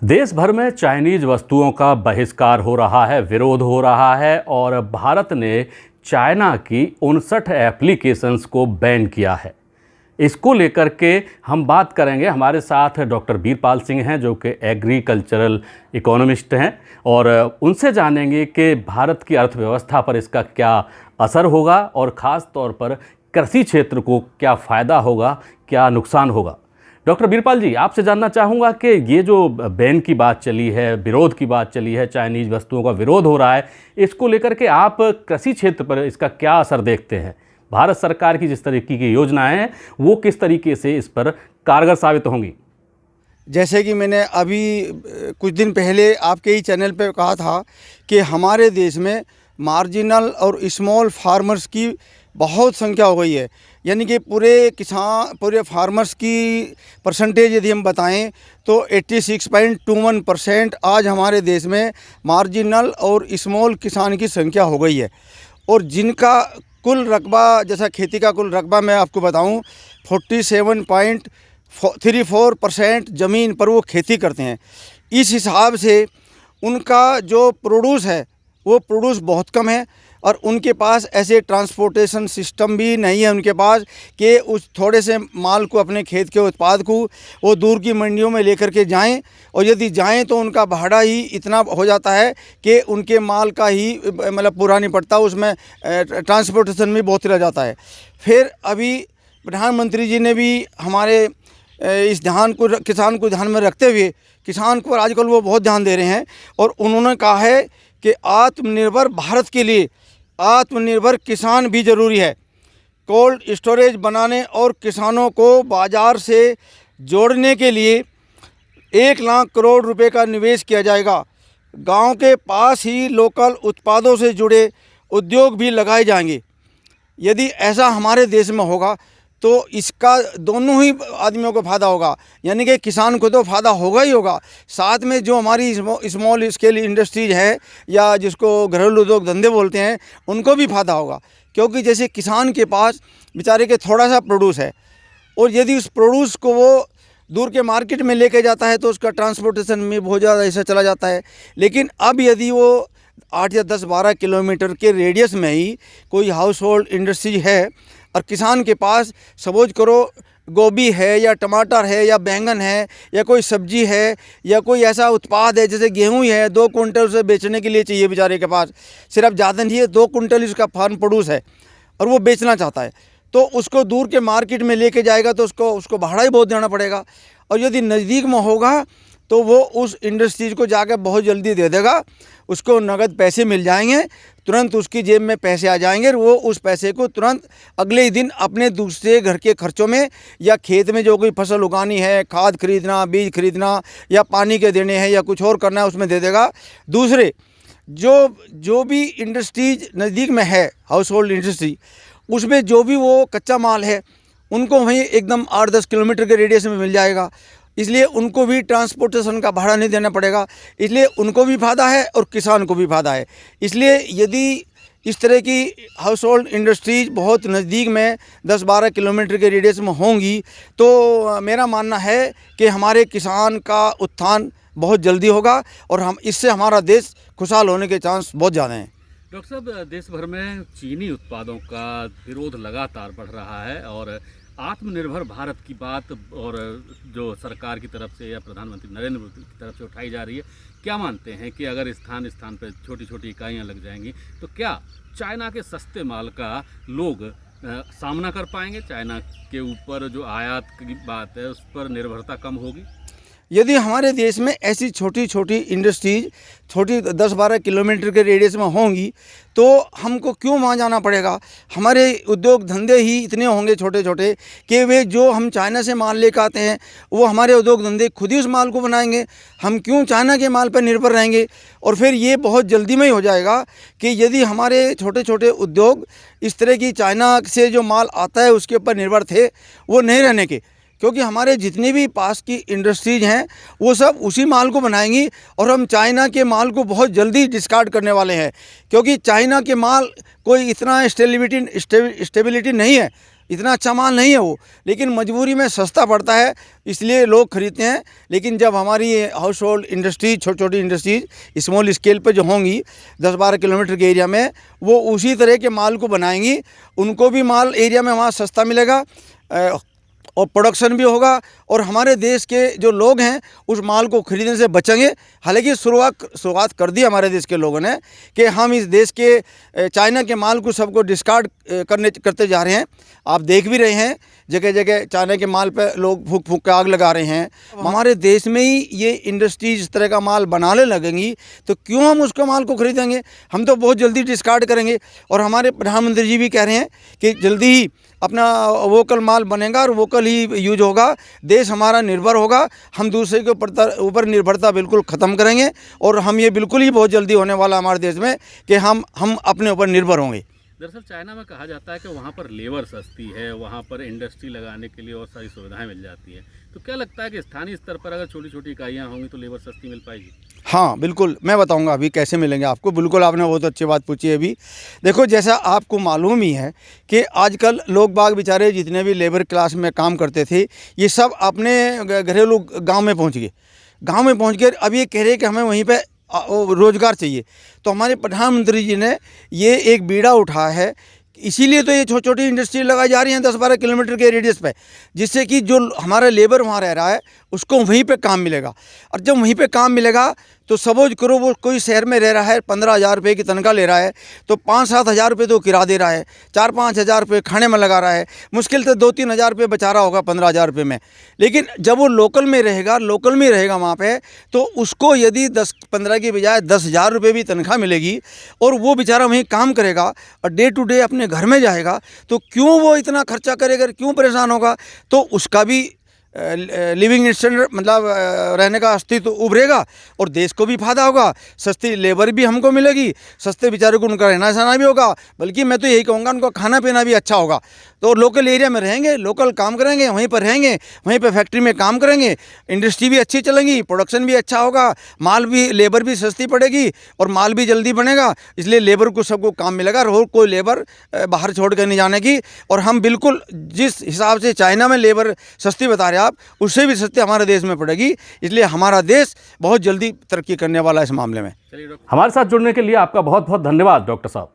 देश भर में चाइनीज वस्तुओं का बहिष्कार हो रहा है, विरोध हो रहा है और भारत ने चाइना की 59 एप्लीकेशंस को बैन किया है। इसको लेकर के हम बात करेंगे। हमारे साथ डॉक्टर वीरपाल सिंह हैं जो कि एग्रीकल्चरल इकोनॉमिस्ट हैं और उनसे जानेंगे कि भारत की अर्थव्यवस्था पर इसका क्या असर होगा और ख़ास तौर पर कृषि क्षेत्र को क्या फ़ायदा होगा, क्या नुकसान होगा। डॉक्टर वीरपाल जी, आपसे जानना चाहूँगा कि ये जो बैन की बात चली है, विरोध की बात चली है, चाइनीज़ वस्तुओं का विरोध हो रहा है, इसको लेकर के आप कृषि क्षेत्र पर इसका क्या असर देखते हैं? भारत सरकार की जिस तरीके की योजनाएं हैं वो किस तरीके से इस पर कारगर साबित होंगी? जैसे कि मैंने अभी कुछ दिन पहले आपके ही चैनल पे कहा था कि हमारे देश में मार्जिनल और स्मॉल फार्मर्स की बहुत संख्या हो गई है। यानी कि पूरे फार्मर्स की परसेंटेज यदि हम बताएं तो 86.21% आज हमारे देश में मार्जिनल और स्मॉल किसान की संख्या हो गई है। और जिनका कुल रकबा, जैसा खेती का कुल रकबा मैं आपको बताऊं, 47.34% ज़मीन पर वो खेती करते हैं। इस हिसाब से उनका जो प्रोड्यूस है वो प्रोड्यूस बहुत कम है और उनके पास ऐसे ट्रांसपोर्टेशन सिस्टम भी नहीं है उनके पास कि उस थोड़े से माल को, अपने खेत के उत्पाद को वो दूर की मंडियों में लेकर के जाएं, और यदि जाएं तो उनका भाड़ा ही इतना हो जाता है कि उनके माल का ही मतलब पूरा नहीं पड़ता, उसमें ट्रांसपोर्टेशन भी बहुत रह जाता है। फिर अभी प्रधानमंत्री जी ने भी हमारे इस किसान को ध्यान में रखते हुए, किसान को आजकल वो बहुत ध्यान दे रहे हैं और उन्होंने कहा है कि आत्मनिर्भर भारत के लिए आत्मनिर्भर किसान भी ज़रूरी है। कोल्ड स्टोरेज बनाने और किसानों को बाज़ार से जोड़ने के लिए 1 लाख करोड़ रुपए का निवेश किया जाएगा। गांव के पास ही लोकल उत्पादों से जुड़े उद्योग भी लगाए जाएंगे। यदि ऐसा हमारे देश में होगा तो इसका दोनों ही आदमियों को फ़ायदा होगा, यानी कि किसान को तो फ़ायदा होगा ही होगा, साथ में जो हमारी स्मॉल स्केल इंडस्ट्रीज है या जिसको घरेलू उद्योग धंधे बोलते हैं उनको भी फ़ायदा होगा। क्योंकि जैसे किसान के पास बेचारे के थोड़ा सा प्रोड्यूस है और यदि उस प्रोड्यूस को वो दूर के मार्केट में लेके जाता है तो उसका ट्रांसपोर्टेशन में बहुत ज़्यादा ऐसा चला जाता है। लेकिन अब यदि वो 8 या 10-12 किलोमीटर के रेडियस में ही कोई हाउस होल्ड इंडस्ट्री है और किसान के पास सपोज करो गोभी है या टमाटर है या बैंगन है या कोई सब्जी है या कोई ऐसा उत्पाद है जैसे गेहूं ही है, 2 कुंटल उसे बेचने के लिए चाहिए, बेचारे के पास सिर्फ ज़्यादा नहीं है, 2 कुंटल उसका फार्म प्रोड्यूस है और वो बेचना चाहता है, तो उसको दूर के मार्केट में लेके जाएगा तो उसको भाड़ा ही बहुत देना पड़ेगा। और यदि नज़दीक में होगा तो वो उस इंडस्ट्रीज को जाकर बहुत जल्दी दे देगा, उसको नगद पैसे मिल जाएंगे, तुरंत उसकी जेब में पैसे आ जाएंगे और वो उस पैसे को तुरंत अगले ही दिन अपने दूसरे घर के खर्चों में या खेत में जो कोई फसल उगानी है, खाद खरीदना, बीज खरीदना या पानी के देने हैं या कुछ और करना है उसमें दे देगा। दूसरे जो भी इंडस्ट्रीज नज़दीक में है, हाउस होल्ड इंडस्ट्री, उसमें जो भी वो कच्चा माल है उनको वहीं एकदम 8-10 किलोमीटर के रेडियस में मिल जाएगा, इसलिए उनको भी ट्रांसपोर्टेशन का भाड़ा नहीं देना पड़ेगा, इसलिए उनको भी फ़ायदा है और किसान को भी फ़ायदा है। इसलिए यदि इस तरह की हाउस होल्ड इंडस्ट्रीज बहुत नज़दीक में 10-12 किलोमीटर के रेडियस में होंगी तो मेरा मानना है कि हमारे किसान का उत्थान बहुत जल्दी होगा और इससे हमारा देश खुशहाल होने के चांस बहुत ज़्यादा हैं। डॉक्टर साहब, देश भर में चीनी उत्पादों का विरोध लगातार बढ़ रहा है और आत्मनिर्भर भारत की बात और जो सरकार की तरफ से या प्रधानमंत्री नरेंद्र मोदी की तरफ से उठाई जा रही है, क्या मानते हैं कि अगर स्थान स्थान पर छोटी छोटी इकाइयाँ लग जाएंगी तो क्या चाइना के सस्ते माल का लोग सामना कर पाएंगे? चाइना के ऊपर जो आयात की बात है उस पर निर्भरता कम होगी? यदि हमारे देश में ऐसी छोटी छोटी इंडस्ट्रीज 10-12 किलोमीटर के रेडियस में होंगी तो हमको क्यों वहाँ जाना पड़ेगा? हमारे उद्योग धंधे ही इतने होंगे छोटे छोटे कि वे जो हम चाइना से माल लेकर आते हैं वो हमारे उद्योग धंधे खुद ही उस माल को बनाएंगे। हम क्यों चाइना के माल पर निर्भर रहेंगे? और फिर ये बहुत जल्दी में ही हो जाएगा कि यदि हमारे छोटे छोटे उद्योग इस तरह की चाइना से जो माल आता है उसके ऊपर निर्भर थे, वो नहीं रहने के, क्योंकि हमारे जितनी भी पास की इंडस्ट्रीज हैं वो सब उसी माल को बनाएंगी और हम चाइना के माल को बहुत जल्दी डिस्कार्ड करने वाले हैं, क्योंकि चाइना के माल कोई इतना स्टेबिलिटी नहीं है इतना अच्छा माल नहीं है वो, लेकिन मजबूरी में सस्ता पड़ता है इसलिए लोग खरीदते हैं। लेकिन जब हमारी हाउस होल्ड इंडस्ट्रीज, छोटी छोटी इंडस्ट्रीज स्मॉल स्केल पे जो होंगी 10-12 किलोमीटर के एरिया में, वो उसी तरह के माल को बनाएंगी, उनको भी माल एरिया में वहाँ सस्ता मिलेगा और प्रोडक्शन भी होगा, और हमारे देश के जो लोग हैं उस माल को खरीदने से बचेंगे। हालांकि शुरुआत कर दी हमारे देश के लोगों ने कि हम इस देश के चाइना के माल को सबको डिस्कार्ड करते जा रहे हैं। आप देख भी रहे हैं जगह जगह चाइना के माल पे लोग फूंक फूंक के आग लगा रहे हैं। हमारे देश में ही ये इंडस्ट्रीज इस तरह का माल बनाने लगेंगी तो क्यों हम उसका माल को खरीदेंगे? हम तो बहुत जल्दी डिस्कार्ड करेंगे। और हमारे प्रधानमंत्री जी भी कह रहे हैं कि जल्दी ही अपना वोकल माल बनेगा और वोकल ही यूज होगा, देश हमारा निर्भर होगा, हम दूसरे के ऊपर निर्भरता बिल्कुल ख़त्म करेंगे। और हम ये बिल्कुल ही बहुत जल्दी होने वाला हमारे देश में कि हम अपने ऊपर निर्भर होंगे। दरअसल चाइना में कहा जाता है कि वहाँ पर लेबर सस्ती है, वहाँ पर इंडस्ट्री लगाने के लिए और सारी सुविधाएं मिल जाती हैं। तो क्या लगता है कि स्थानीय स्तर पर अगर छोटी छोटी इकाइयाँ होंगी तो लेबर सस्ती मिल पाएगी? हाँ बिल्कुल, मैं बताऊंगा अभी कैसे मिलेंगे आपको। बिल्कुल आपने बहुत अच्छी बात पूछी है। अभी देखो, जैसा आपको मालूम ही है कि आजकल लोग बाग बेचारे जितने भी लेबर क्लास में काम करते थे, ये सब अपने घरेलू गांव में पहुंच गए। गांव में पहुंच कर अब ये कह रहे हैं कि हमें वहीं पे रोज़गार चाहिए। तो हमारे प्रधानमंत्री जी ने ये एक बीड़ा उठाया है, इसीलिए तो ये छोटी छोटी इंडस्ट्री लगाई जा रही हैं 10-12 किलोमीटर के रेडियस पे, जिससे कि जो हमारा लेबर वहाँ रह रहा है उसको वहीं पे काम मिलेगा। और जब वहीं पे काम मिलेगा तो सपोज करो वो कोई शहर में रह रहा है, 15,000 रुपये की तनख्वाह ले रहा है, तो 5-7 हज़ार रुपये तो किराया दे रहा है, 4-5 हज़ार रुपये खाने में लगा रहा है, मुश्किल से 2-3 हज़ार रुपये बचा रहा होगा 15,000 रुपये में। लेकिन जब वो लोकल में रहेगा वहाँ पे, तो उसको यदि 10-15 की बजाय 10,000 रुपये भी तनख्वाह मिलेगी और वो बेचारा वहीं काम करेगा और डे टू डे अपने घर में जाएगा, तो क्यों वो इतना खर्चा करेगा, क्यों परेशान होगा? तो उसका भी लिविंग स्टैंडर्ड मतलब रहने का अस्तित्व उभरेगा और देश को भी फायदा होगा। सस्ती लेबर भी हमको मिलेगी, सस्ते बेचारे को उनका रहना सहना भी होगा, बल्कि मैं तो यही कहूँगा उनका खाना पीना भी अच्छा होगा। तो लोकल एरिया में रहेंगे, लोकल काम करेंगे, वहीं पर रहेंगे, वहीं पर फैक्ट्री में काम करेंगे, इंडस्ट्री भी अच्छी चलेंगी, प्रोडक्शन भी अच्छा होगा, माल भी लेबर भी सस्ती पड़ेगी और माल भी जल्दी बनेगा। इसलिए लेबर को सबको काम मिलेगा और कोई लेबर बाहर छोड़ कर नहीं जाने की। और हम बिल्कुल जिस हिसाब से चाइना में लेबर सस्ती बता रहे हैं आप, उससे भी सस्ती हमारे देश में पड़ेगी। इसलिए हमारा देश बहुत जल्दी तरक्की करने वाला है इस मामले में। चलिए, हमारे साथ जुड़ने के लिए आपका बहुत बहुत धन्यवाद डॉक्टर साहब।